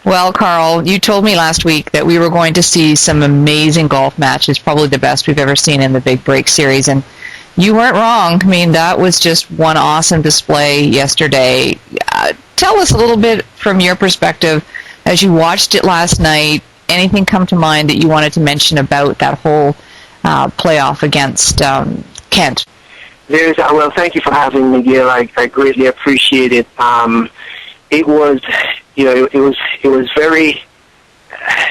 Well, Carl, you told me last week that we were going to see some amazing golf matches, probably the best we've ever seen in the Big Break series, and you weren't wrong. I mean, that was just one awesome display yesterday. Tell us a little bit from your perspective as you watched it last night. Anything come to mind that you wanted to mention about that whole playoff against Kent? Well, thank you for having me, Gail. I greatly appreciate it. It was, it was very,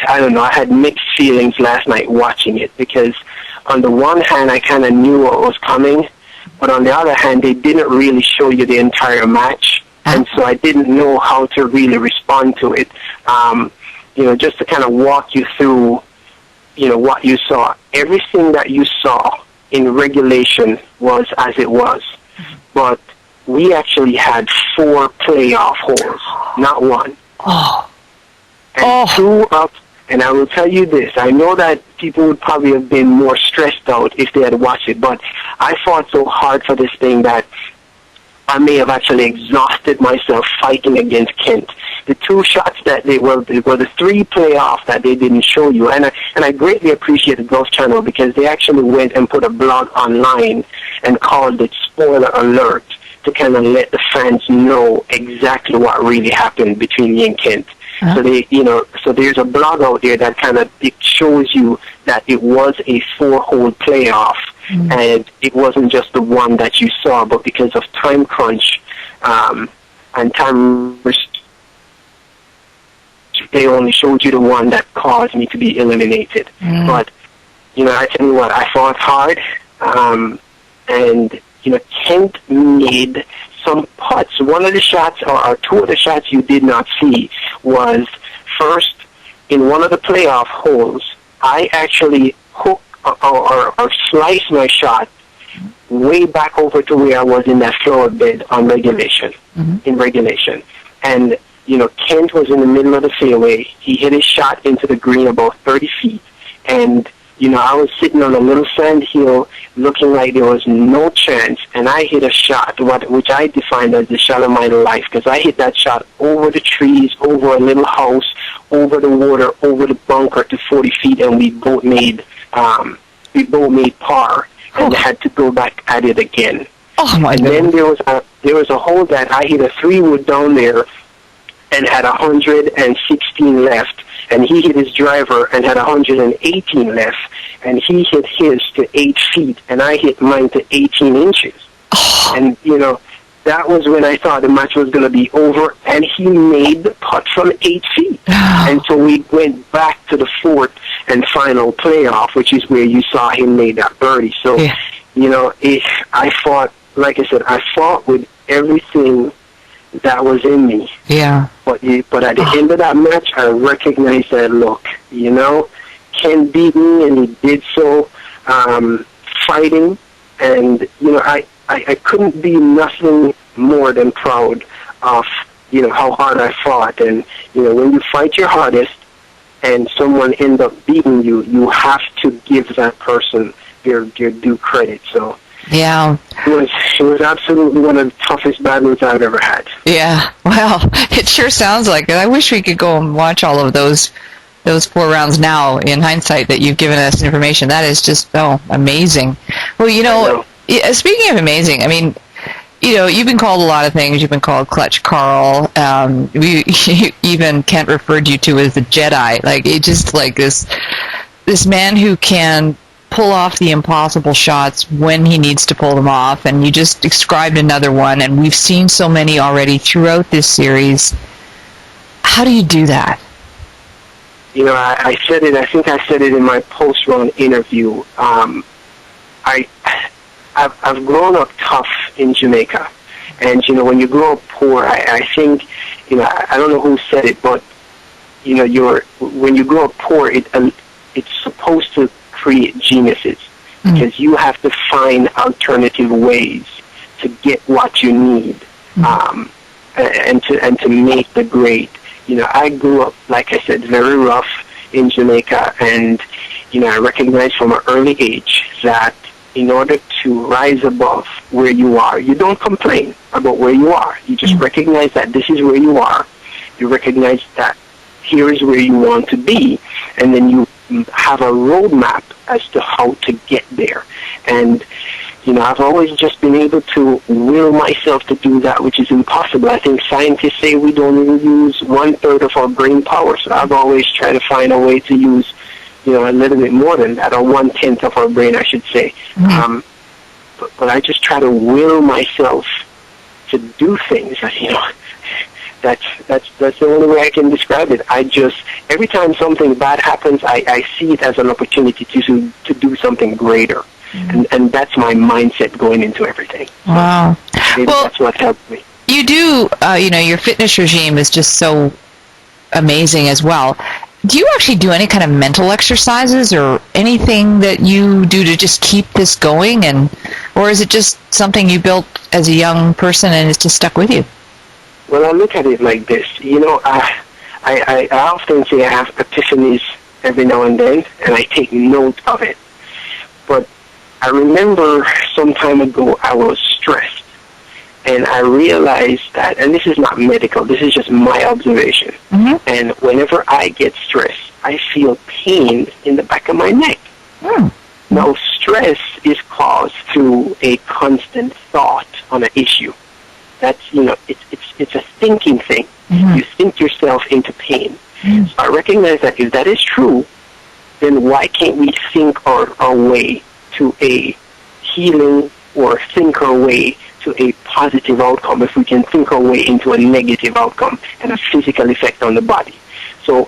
I don't know, I had mixed feelings last night watching it because on the one hand, I kind of knew what was coming, but on the other hand, they didn't really show you the entire match, and so I didn't know how to really respond to it. Just to kind of walk you through, what you saw. Everything that you saw in regulation was as it was, but we actually had 4 playoff holes, not one. And 2 up. And I will tell you this, I know that people would probably have been more stressed out if they had watched it, but I fought so hard for this thing that I may have actually exhausted myself fighting against Kent. The 2 shots that they were the 3 playoff that they didn't show you, and I greatly appreciate the Golf Channel because they actually went and put a blog online and called it spoiler alert to kind of let the fans know exactly what really happened between me and Kent. So so there's a blog out there that kind of it shows you that it was a 4-hole playoff, and it wasn't just the one that you saw, but because of time crunch and time they only showed you the one that caused me to be eliminated. But I tell you what, I fought hard, and Kent made some putts. One of the shots, or 2 of the shots you did not see, was first in one of the playoff holes. I actually hooked or sliced my shot way back over to where I was in that flower bed on regulation, in regulation, and Kent was in the middle of the fairway. He hit his shot into the green about 30 feet, and I was sitting on a little sand hill looking like there was no chance, and I hit a shot, which I defined as the shot of my life, because I hit that shot over the trees, over a little house, over the water, over the bunker to 40 feet, and we both made par, and had to go back at it again. Oh my God! Then there was a hole that I hit a 3-wood down there, and had 116 left. And he hit his driver and had 118 left, and he hit his to 8 feet, and I hit mine to 18 inches. And, that was when I thought the match was going to be over, and he made the putt from 8 feet. And so we went back to the 4th and final playoff, which is where you saw him make that birdie. So, I fought, like I said, I fought with everything that was in me. Yeah. But at the end of that match, I recognized that, look, Ken beat me, and he did so fighting. And, I couldn't be nothing more than proud of, how hard I fought. And, when you fight your hardest and someone ends up beating you, you have to give that person their due credit. So, yeah. It was absolutely one of the toughest battles I've ever had. Yeah. Well, it sure sounds like it. I wish we could go and watch all of those 4 rounds now in hindsight that you've given us information. That is just, amazing. Well, speaking of amazing, I mean, you've been called a lot of things. You've been called Clutch Carl. Even Kent referred you to as the Jedi. Like, it just like this man who can pull off the impossible shots when he needs to pull them off, and you just described another one, and we've seen so many already throughout this series. How do you do that? I said it. I think I said it in my post-round interview. I've grown up tough in Jamaica, and when you grow up poor, I think I don't know who said it, but when you grow up poor, it's supposed to create geniuses, because you have to find alternative ways to get what you need, and to make the grade. I grew up, like I said, very rough in Jamaica, and I recognized from an early age that in order to rise above where you are, you don't complain about where you are. You just recognize that this is where you are. You recognize that here is where you want to be, and then you have a roadmap as to how to get there. And I've always just been able to will myself to do that which is impossible. I think scientists say we don't even use 1/3 of our brain power, so I've always tried to find a way to use, a little bit more than that, or 1/10 of our brain, I should say. Mm-hmm. But I just try to will myself to do things. That's the only way I can describe it. Every time something bad happens, I see it as an opportunity to do something greater. Mm-hmm. And that's my mindset going into everything. Wow. Maybe that's what helped me. You do, your fitness regime is just so amazing as well. Do you actually do any kind of mental exercises or anything that you do to just keep this going, or is it just something you built as a young person and it's just stuck with you? Well, I look at it like this. I often say I have epiphanies every now and then, and I take note of it. But I remember some time ago I was stressed, and I realized that, and this is not medical, this is just my observation, mm-hmm. and whenever I get stressed, I feel pain in the back of my neck. Mm. Now, stress is caused through a constant thought on an issue. That's, it's a thinking thing. Mm-hmm. You think yourself into pain. Mm-hmm. So I recognize that if that is true, then why can't we think our way to a healing, or think our way to a positive outcome if we can think our way into a negative outcome and a physical effect on the body? So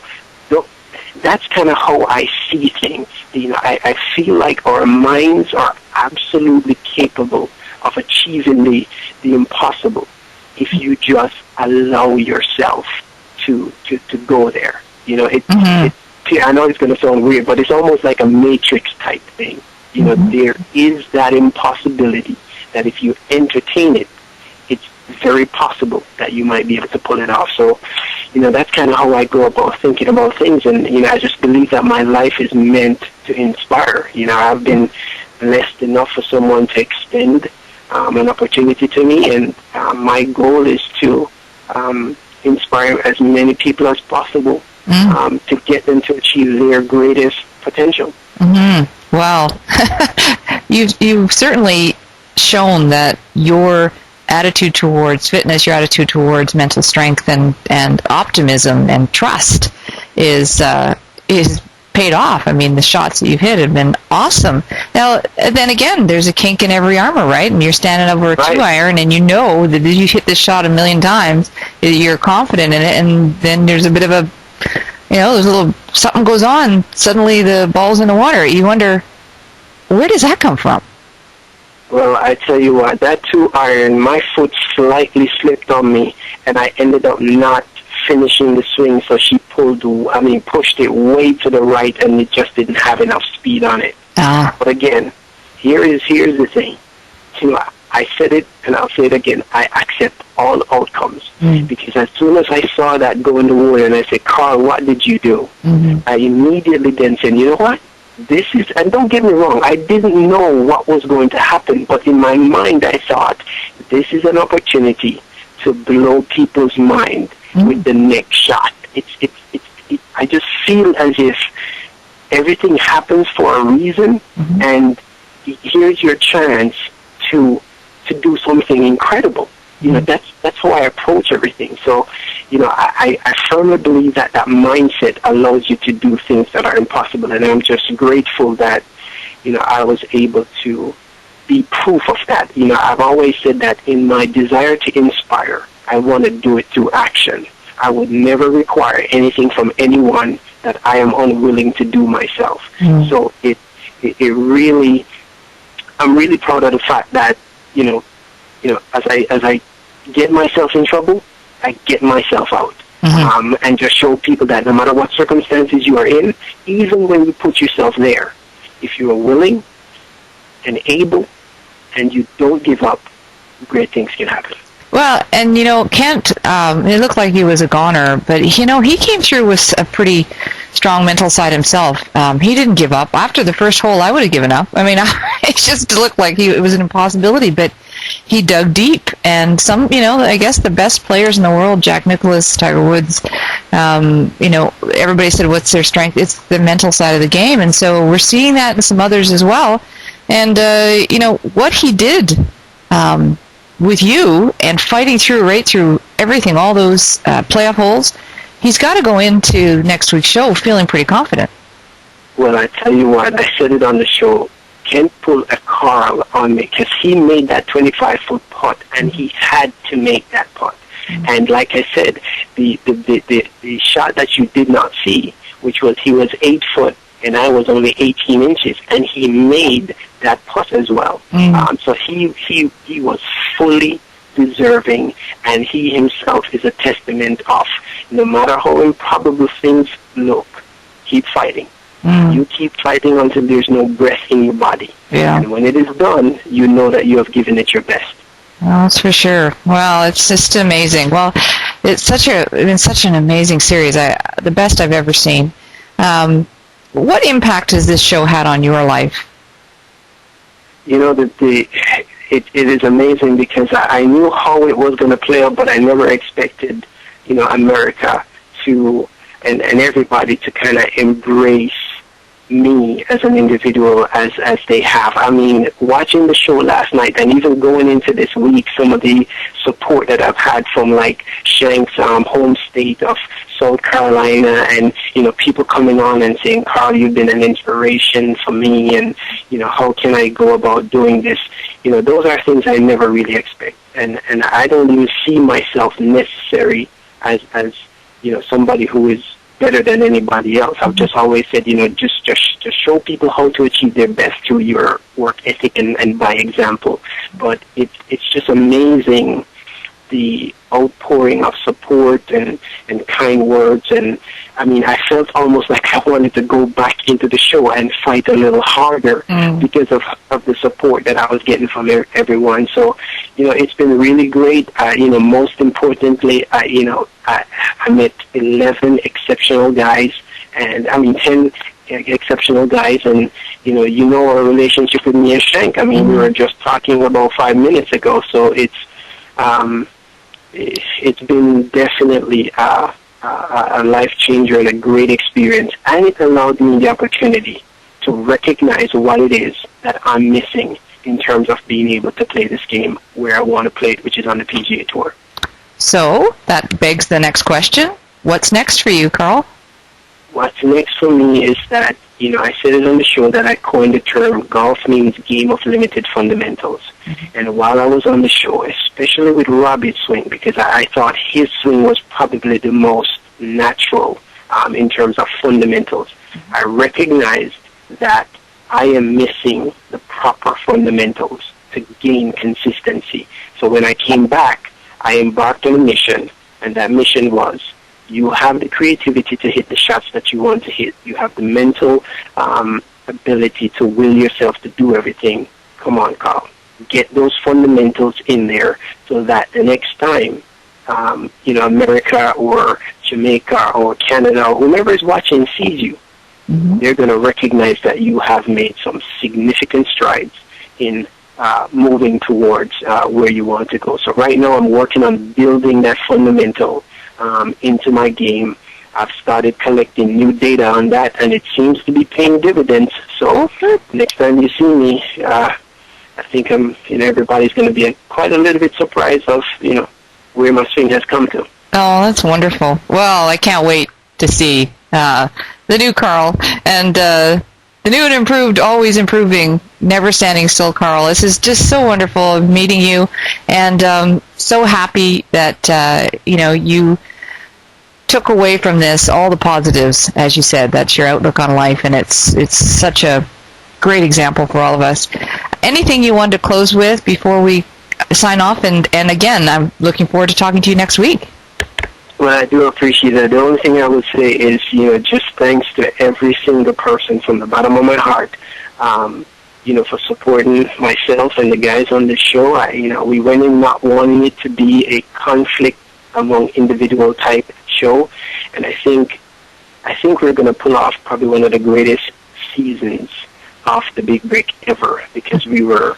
that's kind of how I see things. I feel like our minds are absolutely capable of achieving the impossible if you just allow yourself to go there. Mm-hmm. I know it's going to sound weird, but it's almost like a matrix type thing. Mm-hmm. There is that impossibility that if you entertain it, it's very possible that you might be able to pull it off. So, that's kind of how I go about thinking about things. And, I just believe that my life is meant to inspire. I've been blessed enough for someone to extend an opportunity to me, and my goal is to inspire as many people as possible to get them to achieve their greatest potential. Mm-hmm. Wow. You've certainly shown that your attitude towards fitness, your attitude towards mental strength and optimism and trust is paid off. I mean, the shots that you've hit have been awesome. Now, then again, there's a kink in every armor, right? And you're standing over a 2-iron, and you know that if you hit this shot 1,000,000 times, you're confident in it, and then there's a bit of a, there's a little, something goes on, suddenly the ball's in the water. You wonder, where does that come from? Well, I tell you what, that 2-iron, my foot slightly slipped on me, and I ended up not finishing the swing, so she pushed it way to the right, and it just didn't have enough speed on it. But again, here's the thing. I said it, and I'll say it again. I accept all outcomes, because as soon as I saw that go in the water, and I said, Carl, what did you do? Mm-hmm. I immediately then said, you know what? This is, and don't get me wrong, I didn't know what was going to happen, but in my mind I thought, this is an opportunity to blow people's mind with the next shot. I just feel as if everything happens for a reason, and here's your chance to do something incredible. That's how I approach everything. So, I firmly believe that mindset allows you to do things that are impossible, and I'm just grateful that, I was able to be proof of that. I've always said that in my desire to inspire, I want to do it through action. I would never require anything from anyone that I am unwilling to do myself. So it really, I'm really proud of the fact that, as I get myself in trouble, I get myself out. And just show people that no matter what circumstances you are in, even when you put yourself there, if you are willing and able and you don't give up, great things can happen. Well, and Kent, it looked like he was a goner, but he came through with a pretty strong mental side himself. He didn't give up. After the first hole, I would have given up. I mean, it just looked like it was an impossibility, but he dug deep. And some, I guess the best players in the world, Jack Nicklaus, Tiger Woods, everybody said, what's their strength? It's the mental side of the game. And so we're seeing that in some others as well. And, what he did with you and fighting right through everything, all those playoff holes, he's got to go into next week's show feeling pretty confident. Well, I tell you what, I said it on the show. Can't pull a Carl on me because he made that 25-foot putt, and he had to make that putt. And like I said, the shot that you did not see, which was he was 8 foot and I was only 18 inches, and he made that putt as well. So he was fully deserving, and he himself is a testament of no matter how improbable things look, keep fighting. You keep fighting until there's no breath in your body. Yeah. And when it is done, you know that you have given it your best. Well, that's for sure. Well, it's just amazing. Well, it's been such an amazing series. The best I've ever seen. What impact has this show had on your life? It is amazing because I knew how it was going to play out, but I never expected, America to and everybody to kind of embrace me as an individual as they have. I mean, watching the show last night and even going into this week, some of the support that I've had from like Shank's home state of South Carolina, and people coming on and saying, Carl, you've been an inspiration for me, and how can I go about doing this? Those are things I never really expect, and I don't even see myself necessary as somebody who is better than anybody else. I've just always said, just show people how to achieve their best through your work ethic and by example. But it's just amazing, the outpouring of support and kind words. And I mean, I felt almost like I wanted to go back into the show and fight a little harder because of the support that I was getting from everyone. So, it's been really great. Most importantly, I met 11 exceptional guys, and 10 exceptional guys, and our relationship with me and Shank. I mean, we were just talking about 5 minutes ago, so it's been definitely a life changer and a great experience, and it allowed me the opportunity to recognize what it is that I'm missing in terms of being able to play this game where I want to play it, which is on the PGA Tour. So that begs the next question. What's next for you, Carl? What's next for me is that, I said it on the show that I coined the term golf means game of limited fundamentals. And while I was on the show, especially with Robbie's swing, because I thought his swing was probably the most natural in terms of fundamentals, I recognized that I am missing the proper fundamentals to gain consistency. So when I came back, I embarked on a mission, and that mission was, you have the creativity to hit the shots that you want to hit. You have the mental ability to will yourself to do everything. Come on, Carl. Get those fundamentals in there so that the next time, America or Jamaica or Canada or whomever is watching sees you, they're going to recognize that you have made some significant strides in moving towards where you want to go. So right now I'm working on building that fundamental into my game. I've started collecting new data on that, and it seems to be paying dividends. So next time you see me, I think everybody's going to be quite a little bit surprised of where my swing has come to. Oh, that's wonderful. Well, I can't wait to see the new Carl, and the new and improved, always improving, never standing still Carl. This is just so wonderful meeting you, and so happy that you took away from this all the positives. As you said, that's your outlook on life, and it's such a great example for all of us. Anything you wanted to close with before we sign off? And again, I'm looking forward to talking to you next week. Well, I do appreciate that. The only thing I would say is, just thanks to every single person from the bottom of my heart, for supporting myself and the guys on the show. We went in not wanting it to be a conflict among individual type show, and I think we're going to pull off probably one of the greatest seasons of the Big Break ever, because we were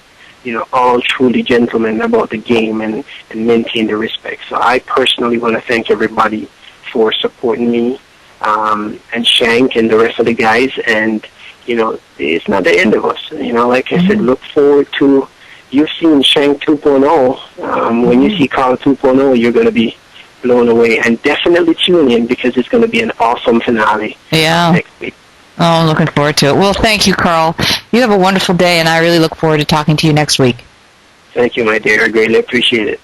all truly gentlemen about the game and maintain the respect. So I personally want to thank everybody for supporting me, and Shank and the rest of the guys. And, it's not the end of us. Like I said, look forward to, you've seen Shank 2.0. When you see Carl 2.0, you're going to be blown away. And definitely tune in, because it's going to be an awesome finale next week. Oh, I'm looking forward to it. Well, thank you, Carl. You have a wonderful day, and I really look forward to talking to you next week. Thank you, my dear. I greatly appreciate it.